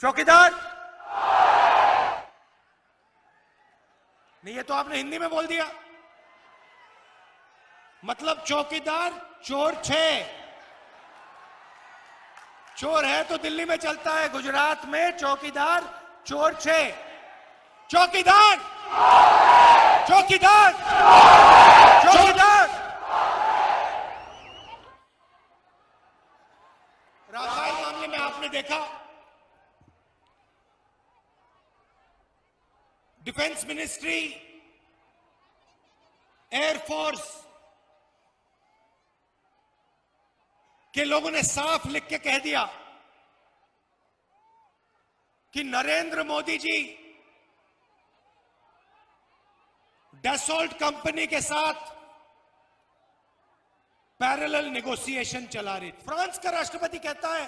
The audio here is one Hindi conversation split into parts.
चौकीदार नहीं, ये तो आपने हिंदी में बोल दिया। मतलब चौकीदार चोर 6 चोर है तो दिल्ली में चलता है, गुजरात में चौकीदार चोर 6। चौकीदार चौकीदार चौकीदार। राफेल मामले में आपने देखा डिफेंस मिनिस्ट्री, एयरफोर्स के लोगों ने साफ लिख के कह दिया कि नरेंद्र मोदी जी डसॉल्ट कंपनी के साथ पैरेलल नेगोशिएशन चला रही। फ्रांस का राष्ट्रपति कहता है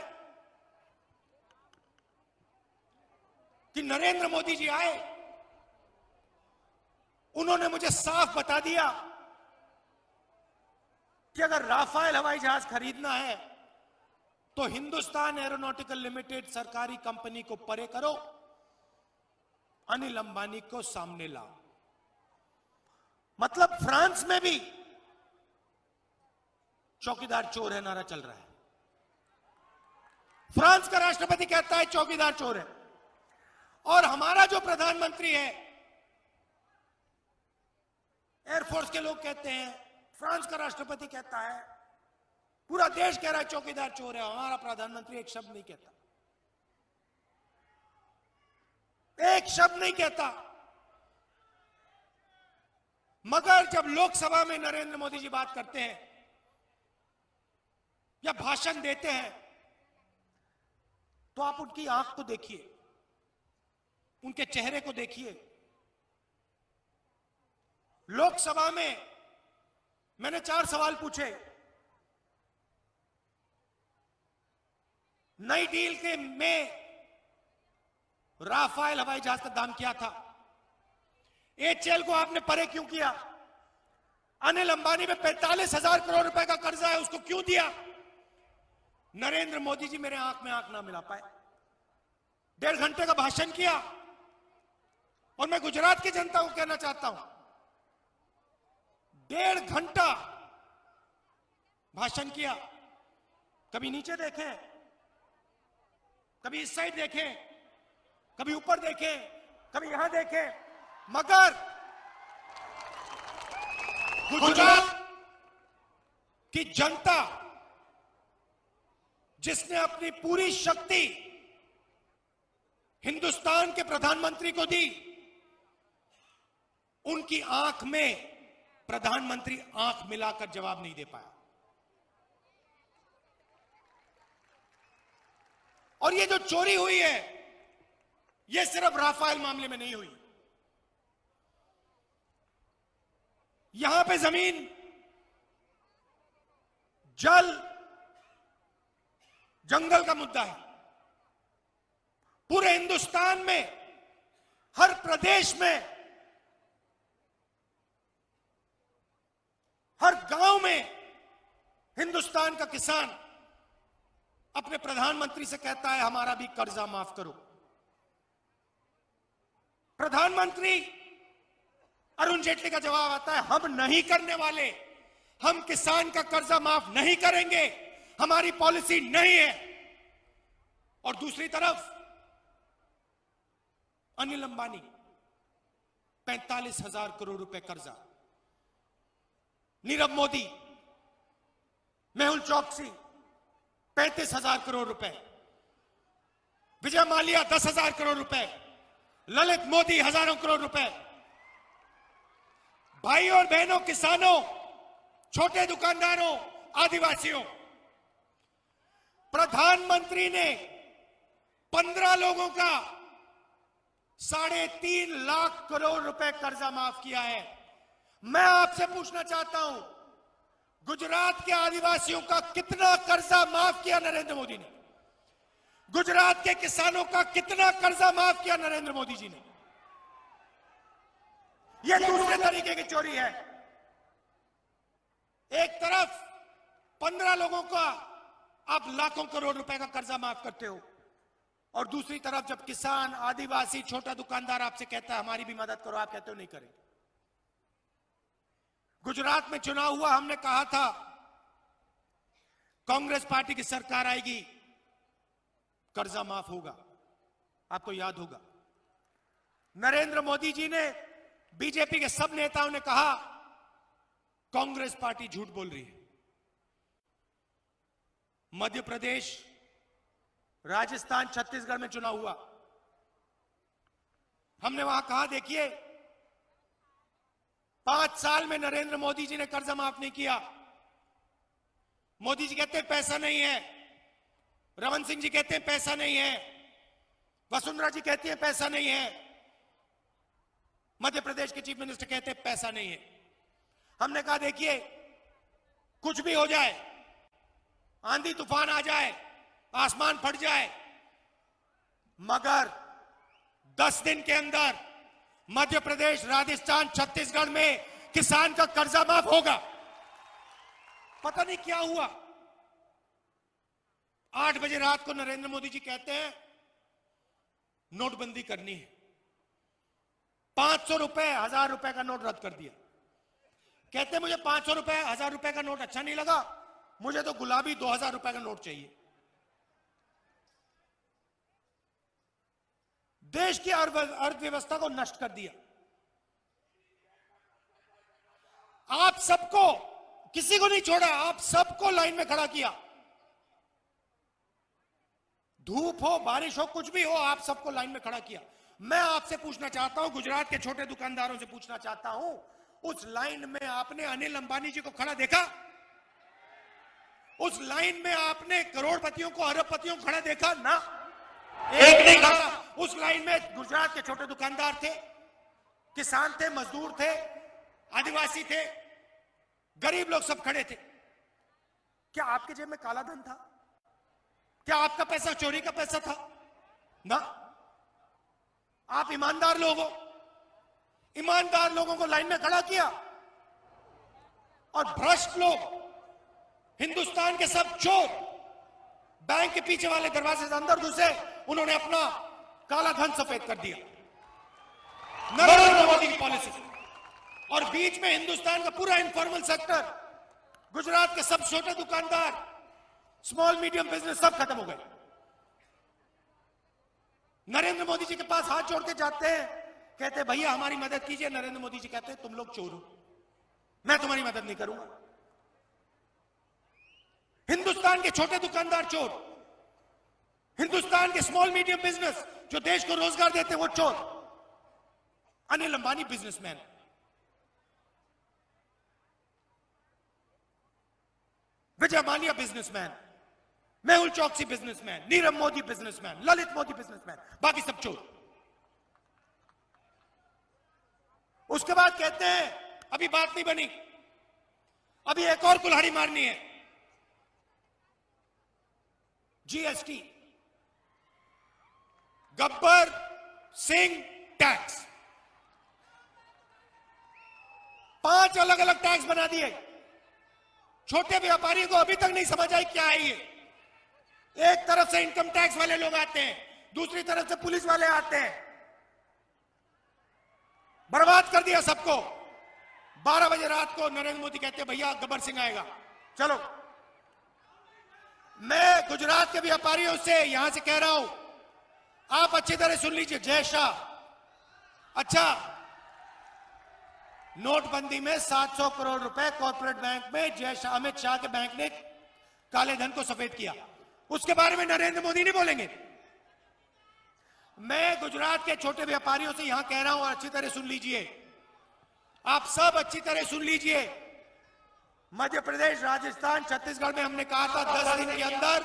कि नरेंद्र मोदी जी आए, उन्होंने मुझे साफ बता दिया कि अगर राफेल हवाई जहाज खरीदना है तो हिंदुस्तान एरोनॉटिकल लिमिटेड सरकारी कंपनी को परे करो, अनिल अंबानी को सामने लाओ। मतलब फ्रांस में भी चौकीदार चोर है नारा चल रहा है। फ्रांस का राष्ट्रपति कहता है चौकीदार चोर है, और हमारा जो प्रधानमंत्री है, एयरफोर्स के लोग कहते हैं, फ्रांस का राष्ट्रपति कहता है, पूरा देश कह रहा है चौकीदार चोर है, हमारा प्रधानमंत्री एक शब्द नहीं कहता, एक शब्द नहीं कहता। मगर जब लोकसभा में नरेंद्र मोदी जी बात करते हैं या भाषण देते हैं तो आप उनकी आंख को देखिए, उनके चेहरे को देखिए। लोकसभा में मैंने 4 सवाल पूछे। नई डील के में राफेल हवाई जहाज का दाम क्या था? एचएएल को आपने परे क्यों किया? अनिल अंबानी में 45,000 करोड़ रुपए का कर्जा है, उसको क्यों दिया? नरेंद्र मोदी जी मेरे आंख में आंख ना मिला पाए। 1.5 घंटे का भाषण किया, और मैं गुजरात की जनता को कहना चाहता हूं, 1.5 घंटा भाषण किया। कभी नीचे देखें, कभी इस साइड देखें, कभी ऊपर देखें, कभी यहां देखें, मगर गुजरात की जनता जिसने अपनी पूरी शक्ति हिंदुस्तान के प्रधानमंत्री को दी, उनकी आंख में प्रधानमंत्री आंख मिलाकर जवाब नहीं दे पाया। और ये जो चोरी हुई है, ये सिर्फ राफेल मामले में नहीं हुई। यहां पे जमीन, जल, जंगल का मुद्दा है। पूरे हिंदुस्तान में, हर प्रदेश में, हर गांव में हिंदुस्तान का किसान अपने प्रधानमंत्री से कहता है हमारा भी कर्जा माफ करो। प्रधानमंत्री अरुण जेटली का जवाब आता है हम नहीं करने वाले, हम किसान का कर्जा माफ नहीं करेंगे, हमारी पॉलिसी नहीं है। और दूसरी तरफ अनिल अंबानी 45,000 करोड़ रुपए कर्जा, नीरव मोदी, मेहुल चौकसी 35,000 करोड़ रुपए, विजय माल्या 10,000 करोड़ रुपए, ललित मोदी हजारों करोड़ रुपए। भाई और बहनों, किसानों, छोटे दुकानदारों, आदिवासियों, प्रधानमंत्री ने 15 लोगों का 3.5 लाख करोड़ रुपए कर्जा माफ किया है। मैं आपसे पूछना चाहता हूं, गुजरात के आदिवासियों का कितना कर्जा माफ किया नरेंद्र मोदी ने? गुजरात के किसानों का कितना कर्जा माफ किया नरेंद्र मोदी जी ने? यह दूसरे तरीके की चोरी है। एक तरफ 15 लोगों का आप लाखों करोड़ रुपए का कर्जा माफ करते हो, और दूसरी तरफ जब किसान, आदिवासी, छोटा दुकानदार आपसे कहता है हमारी भी मदद करो, आप कहते हो नहीं करेंगे। गुजरात में चुनाव हुआ, हमने कहा था कांग्रेस पार्टी की सरकार आएगी, कर्जा माफ होगा। आपको याद होगा नरेंद्र मोदी जी ने, बीजेपी के सब नेताओं ने कहा कांग्रेस पार्टी झूठ बोल रही है। मध्य प्रदेश, राजस्थान, छत्तीसगढ़ में चुनाव हुआ, हमने वहां कहा देखिए 5 साल में नरेंद्र मोदी जी ने कर्जा माफ नहीं किया। मोदी जी कहते हैं पैसा नहीं है, रमन सिंह जी कहते हैं पैसा नहीं है, वसुंधरा जी कहती हैं पैसा नहीं है, मध्य प्रदेश के चीफ मिनिस्टर कहते हैं पैसा नहीं है। हमने कहा देखिए कुछ भी हो जाए, आंधी तूफान आ जाए, आसमान फट जाए, मगर 10 दिन के अंदर मध्य प्रदेश, राजस्थान, छत्तीसगढ़ में किसान का कर्जा माफ होगा। पता नहीं क्या हुआ, 8 बजे रात को नरेंद्र मोदी जी कहते हैं नोटबंदी करनी है, 500 रुपए, 1000 रुपए का नोट रद्द कर दिया। कहते मुझे 500 रुपए, 1000 रुपए का नोट अच्छा नहीं लगा, मुझे तो गुलाबी 2000 रुपए का नोट चाहिए। देश की अर्थव्यवस्था को नष्ट कर दिया। आप सबको, किसी को नहीं छोड़ा, आप सबको लाइन में खड़ा किया। धूप हो, बारिश हो, कुछ भी हो, आप सबको लाइन में खड़ा किया। मैं आपसे पूछना चाहता हूं, गुजरात के छोटे दुकानदारों से पूछना चाहता हूं, उस लाइन में आपने अनिल अंबानी जी को खड़ा देखा? उस लाइन में आपने करोड़पतियों को, अरबपतियों को खड़ा देखा? ना, एक नहीं खड़ा। उस लाइन में गुजरात के छोटे दुकानदार थे, किसान थे, मजदूर थे, आदिवासी थे, गरीब लोग सब खड़े थे। क्या आपके जेब में काला धन था? क्या आपका पैसा चोरी का पैसा था? ना, आप ईमानदार लोग हो। ईमानदार लोगों को लाइन में खड़ा किया और भ्रष्ट लोग, हिंदुस्तान के सब चोर बैंक के पीछे वाले दरवाजे से अंदर घुसे, उन्होंने अपना काला धन सफेद कर दिया। नरेंद्र मोदी की पॉलिसी। और बीच में हिंदुस्तान का पूरा इनफॉर्मल सेक्टर, गुजरात के सब छोटे दुकानदार, स्मॉल मीडियम बिजनेस सब खत्म हो गए। नरेंद्र मोदी जी के पास हाथ जोड़ के जाते हैं, कहते हैं भैया हमारी मदद कीजिए। नरेंद्र मोदी जी कहते हैं तुम लोग चोर हो, मैं तुम्हारी मदद नहीं करूंगा। हिंदुस्तान के छोटे दुकानदार चोर, हिंदुस्तान के स्मॉल मीडियम बिजनेस जो देश को रोजगार देते हैं वो चोर। अनिल अंबानी बिजनेसमैन, विजय माल्या बिजनेसमैन, मेहुल चौकसी businessman, Nirav Modi businessman, Lalit Modi businessman, बाकी सब चोर। उसके बाद कहते हैं अभी बात नहीं बनी, अभी एक और कुल्हाड़ी मारनी है, जीएसटी, गब्बर सिंह टैक्स। 5 अलग अलग टैक्स बना दिए। छोटे व्यापारियों को अभी तक नहीं समझ आई क्या है ये। एक तरफ से इनकम टैक्स वाले लोग आते हैं, दूसरी तरफ से पुलिस वाले आते हैं, बर्बाद कर दिया सबको। 12 बजे रात को नरेंद्र मोदी कहते हैं भैया गब्बर सिंह आएगा, चलो। मैं गुजरात के व्यापारियों से यहां से कह रहा हूं, आप अच्छी तरह सुन लीजिए। जय शाह। अच्छा, नोटबंदी में 700 करोड़ रुपए कॉर्पोरेट बैंक में जय शाह, अमित शाह के बैंक ने काले धन को सफेद किया, उसके बारे में नरेंद्र मोदी नहीं बोलेंगे। मैं गुजरात के छोटे व्यापारियों से यहां कह रहा हूं, अच्छी तरह सुन लीजिए, आप सब अच्छी तरह सुन लीजिए। मध्य प्रदेश, राजस्थान, छत्तीसगढ़ में हमने कहा था 10 दिन के अंदर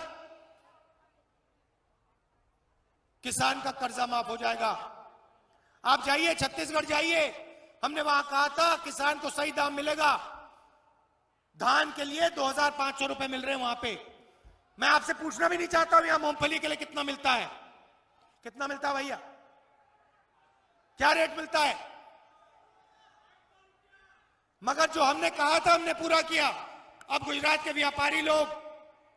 किसान का कर्जा माफ हो जाएगा। आप जाइए छत्तीसगढ़ जाइए, हमने वहां कहा था किसान को सही दाम मिलेगा। धान के लिए 2500 रुपए मिल रहे हैं वहां पे। मैं आपसे पूछना भी नहीं चाहता हूं यहां मूंगफली के लिए कितना मिलता है। कितना मिलता है भैया? क्या रेट मिलता है? मगर जो हमने कहा था हमने पूरा किया। अब गुजरात के व्यापारी लोग,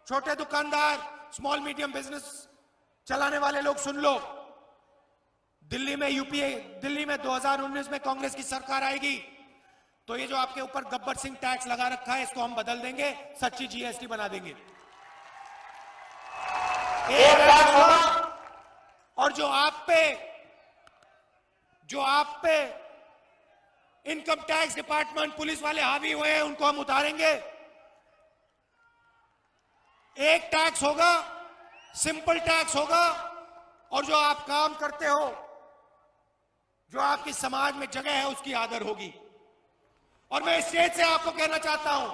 छोटे दुकानदार, स्मॉल मीडियम बिजनेस चलाने वाले लोग सुन लो, दिल्ली में 2019 में कांग्रेस की सरकार आएगी तो ये जो आपके ऊपर गब्बर सिंह टैक्स लगा रखा है इसको हम बदल देंगे, सच्ची जीएसटी बना देंगे। और जो आप पे इनकम टैक्स डिपार्टमेंट पुलिस वाले हावी हुए हैं उनको हम उतारेंगे। एक टैक्स होगा, सिंपल टैक्स होगा, और जो आप काम करते हो, जो आपकी समाज में जगह है, उसकी आदर होगी। और मैं इस स्टेज से आपको कहना चाहता हूं,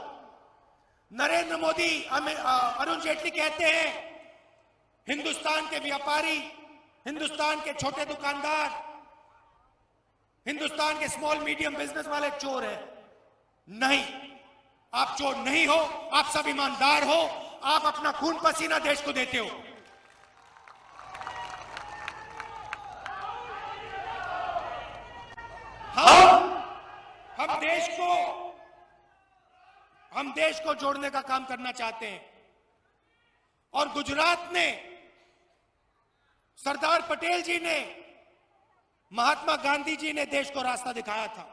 नरेंद्र मोदी, अरुण जेटली कहते हैं हिंदुस्तान के व्यापारी, हिंदुस्तान के छोटे दुकानदार, हिंदुस्तान के स्मॉल मीडियम बिजनेस वाले चोर हैं। नहीं, आप चोर नहीं हो, आप सब ईमानदार हो, आप अपना खून पसीना देश को देते हो। हम देश को जोड़ने का काम करना चाहते हैं। और गुजरात ने सरदार पटेल जी ने, महात्मा गांधी जी ने देश को रास्ता दिखाया था,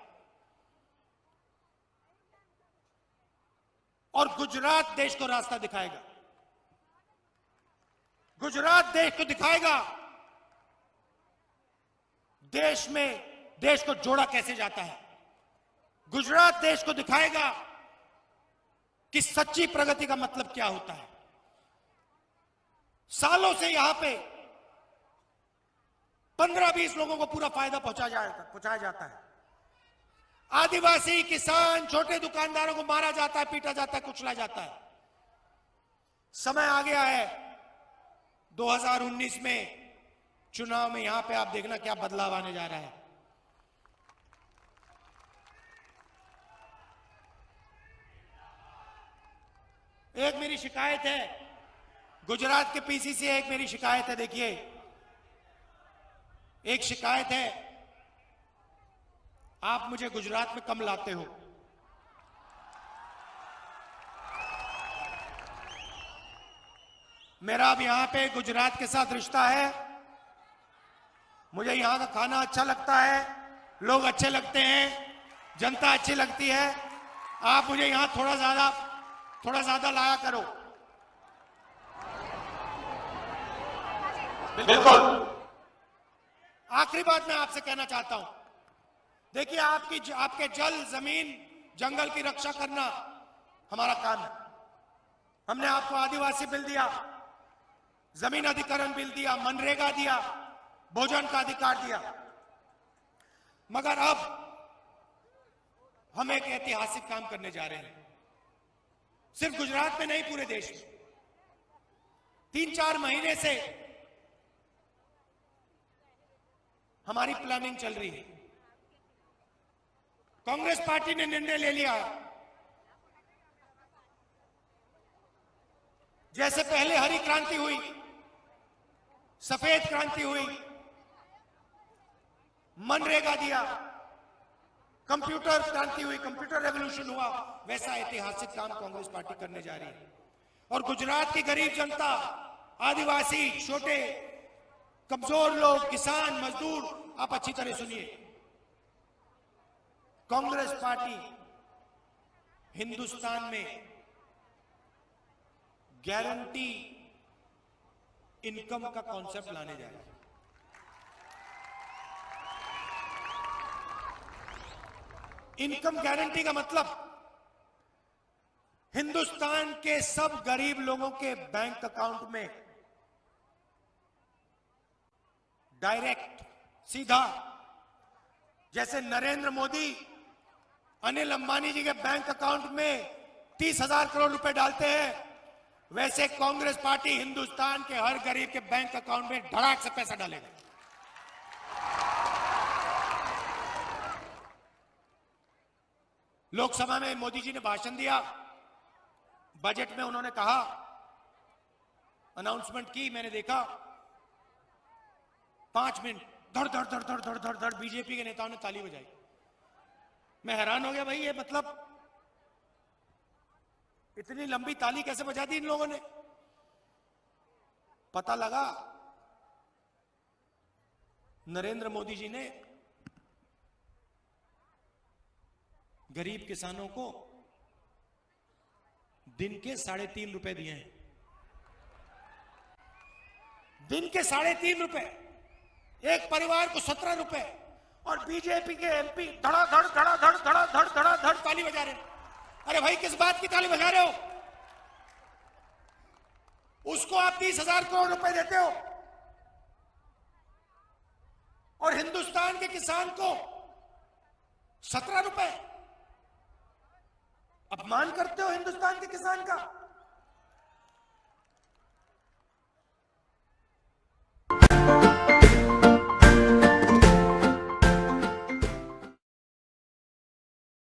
और गुजरात देश को रास्ता दिखाएगा। गुजरात देश को दिखाएगा देश को जोड़ा कैसे जाता है। गुजरात देश को दिखाएगा कि सच्ची प्रगति का मतलब क्या होता है। सालों से यहां पे 15-20 लोगों को पूरा फायदा पहुंचाया जाता है। आदिवासी, किसान, छोटे दुकानदारों को मारा जाता है, पीटा जाता है, कुचला जाता है। समय आ गया है 2019 में चुनाव में, यहां पे आप देखना क्या बदलाव आने जा रहा है। एक मेरी शिकायत है गुजरात के पीसी से, एक मेरी शिकायत है। देखिए, एक शिकायत है, आप मुझे गुजरात में कम लाते हो। मेरा अब यहां पे गुजरात के साथ रिश्ता है, मुझे यहां का खाना अच्छा लगता है, लोग अच्छे लगते हैं, जनता अच्छी लगती है। आप मुझे यहां थोड़ा ज्यादा लाया करो। बिल्कुल। आखिरी बात मैं आपसे कहना चाहता हूं, देखिए, आपके जल, जमीन, जंगल की रक्षा करना हमारा काम है। हमने आपको आदिवासी बिल दिया, जमीन अधिग्रहण बिल दिया, मनरेगा दिया, भोजन का अधिकार दिया, मगर अब हम एक ऐतिहासिक काम करने जा रहे हैं। सिर्फ गुजरात में नहीं, पूरे देश में 3-4 महीने से हमारी प्लानिंग चल रही है। कांग्रेस पार्टी ने निर्णय ले लिया, जैसे पहले हरी क्रांति हुई, सफेद क्रांति हुई, मनरेगा दिया, कंप्यूटर क्रांति हुई, कंप्यूटर रेवोल्यूशन हुआ, वैसा ऐतिहासिक काम कांग्रेस पार्टी करने जा रही है। और गुजरात की गरीब जनता, आदिवासी, छोटे कमजोर लोग, किसान, मजदूर, आप अच्छी तरह सुनिए, कांग्रेस पार्टी हिंदुस्तान में गारंटी इनकम का कॉन्सेप्ट लाने जा रही है। इनकम गारंटी का मतलब हिंदुस्तान के सब गरीब लोगों के बैंक अकाउंट में डायरेक्ट, सीधा, जैसे नरेंद्र मोदी अनिल अंबानी जी के बैंक अकाउंट में 30,000 करोड़ रुपए डालते हैं, वैसे कांग्रेस पार्टी हिंदुस्तान के हर गरीब के बैंक अकाउंट में धड़ाक से पैसा डालेगा। लोकसभा में मोदी जी ने भाषण दिया, बजट में उन्होंने कहा, अनाउंसमेंट की, मैंने देखा 5 मिनट धड़ धड़ धड़ धड़ धड़ धड़ धड़ बीजेपी के नेताओं ने ताली बजाई। मैं हैरान हो गया, भाई ये मतलब इतनी लंबी ताली कैसे बजा दी इन लोगों ने। पता लगा नरेंद्र मोदी जी ने गरीब किसानों को दिन के 3.5 रुपए दिए हैं। दिन के 3.5 रुपए, एक परिवार को 17 रुपए। और बीजेपी के एमपी धड़ाधड़ धड़ाधड़ धड़ाधड़ धड़ाधड़ ताली बजा रहे हैं। अरे भाई, किस बात की ताली बजा रहे हो? उसको आप 30,000 करोड़ रुपए देते हो और हिंदुस्तान के किसान को 17 रुपए। अपमान करते हो हिंदुस्तान के किसान का।